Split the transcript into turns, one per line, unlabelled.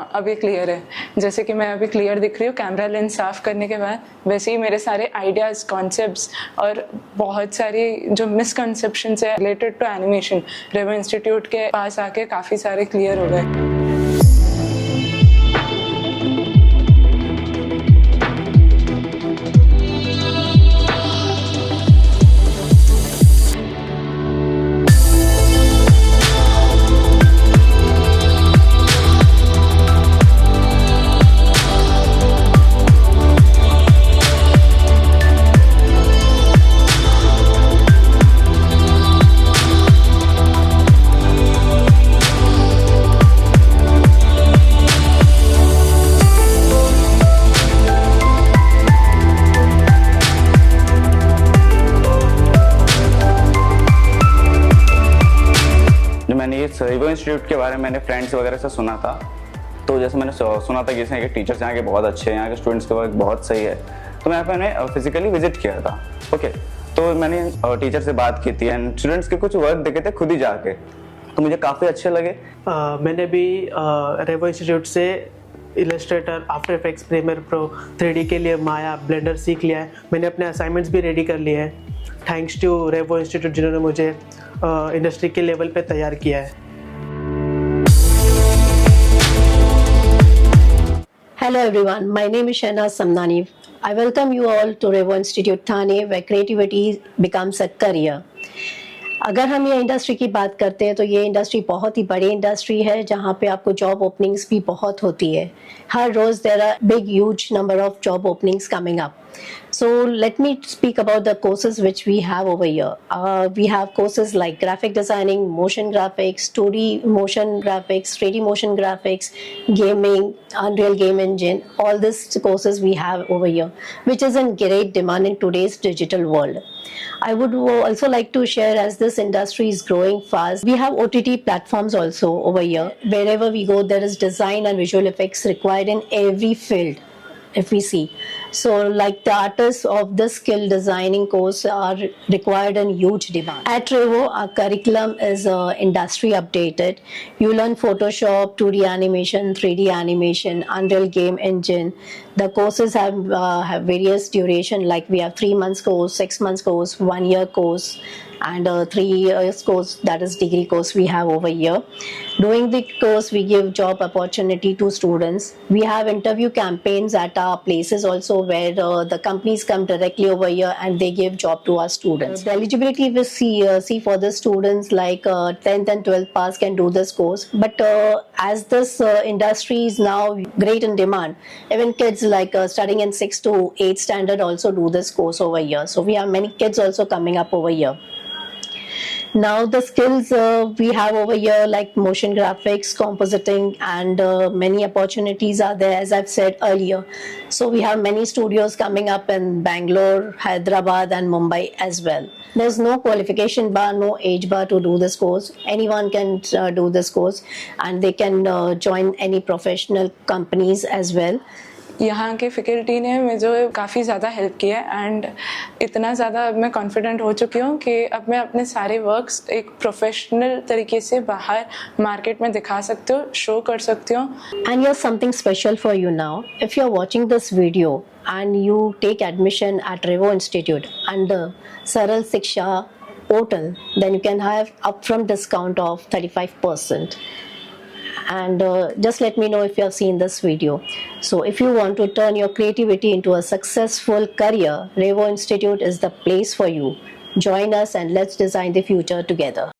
हाँ अभी क्लियर है, जैसे कि मैं अभी क्लियर दिख रही हूँ कैमरा लेंस साफ करने के बाद, वैसे ही मेरे सारे आइडियाज़, कॉन्सेप्ट्स और बहुत सारी जो मिसकंसेप्शंस है रिलेटेड टू एनिमेशन रेवो इंस्टीट्यूट के पास आके काफ़ी सारे क्लियर हो गए।
मैंने ये रेवो इंस्टीट्यूट के बारे में मैंने फ्रेंड्स वगैरह से सुना था, तो जैसे मैंने सुना था कि इसमें के टीचर्स यहाँ के बहुत अच्छे हैं, यहाँ के स्टूडेंट्स के वर्क बहुत सही है, तो मैं मैंने फिजिकली विजिट किया था। ओके, तो मैंने टीचर से बात की थी एंड स्टूडेंट्स के कुछ वर्क देखे थे खुद ही जाके, तो मुझे काफ़ी अच्छे लगे।
मैंने भी रेवो इंस्टीट्यूट से Illustrator, After Effects, Premiere Pro, 3D के लिए माया, ब्लेंडर सीख लिया है। मैंने अपने असाइनमेंट्स भी रेडी कर लिए हैं, थैंक्स टू रेवो इंस्टीट्यूट जिन्होंने मुझे इंडस्ट्री के लेवल पे तैयार किया है।
Hello everyone, my name is Shahnaz Samnani. I welcome you all to Revo Institute Thane, where creativity becomes a career. अगर हम ये इंडस्ट्री की बात करते हैं तो ये इंडस्ट्री बहुत ही बड़ी इंडस्ट्री है जहाँ पे आपको जॉब ओपनिंग्स भी बहुत होती है। हर रोज there are big huge number of job openings coming up. So let me speak about the courses which we have over here. We have courses like graphic designing, motion graphics, 2D motion graphics, 3D motion graphics, gaming, Unreal Game Engine. All these courses we have over here, which is in great demand in today's digital world. I would also like to share, as this industry is growing fast, we have OTT platforms also over here. Wherever we go, there is design and visual effects required in every field. If we see, so like the artists of this skill designing course are required in huge demand. At Revo, our curriculum is industry updated. You learn Photoshop, 2D animation, 3D animation, Unreal Game Engine. The courses have various duration, like we have 3 months course, 6 months course, 1 year course, and 3 years course, that is degree course we have over here. During the course, we give job opportunity to students. We have interview campaigns at our places also, where the companies come directly over here and they give job to our students. The eligibility we see for the students like 10th and 12th pass can do this course, but as this industry is now great in demand, even kids like studying in 6th to 8th standard also do this course over here. So we have many kids also coming up over here. Now the skills we have over here like motion graphics, compositing, and many opportunities are there, as I've said earlier. So we have many studios coming up in Bangalore, Hyderabad and Mumbai as well. There's no qualification bar, no age bar to do this course. Anyone can do this course, and they can join any professional companies as well.
यहाँ के faculty ने मुझे काफ़ी ज़्यादा help किया है and इतना ज़्यादा अब मैं कॉन्फिडेंट हो चुकी हूँ कि अब मैं अपने सारे वर्क्स एक प्रोफेशनल तरीके से बाहर मार्केट में दिखा सकती हूँ, शो कर सकती हूँ.
And here's something special for you now. If you're watching this video and you take admission at Revo Institute under Saral Shiksha portal, then you can have upfront discount of 35%. And just let me know if you have seen this video. So if you want to turn your creativity into a successful career, Revo Institute is the place for you. Join us and let's design the future together.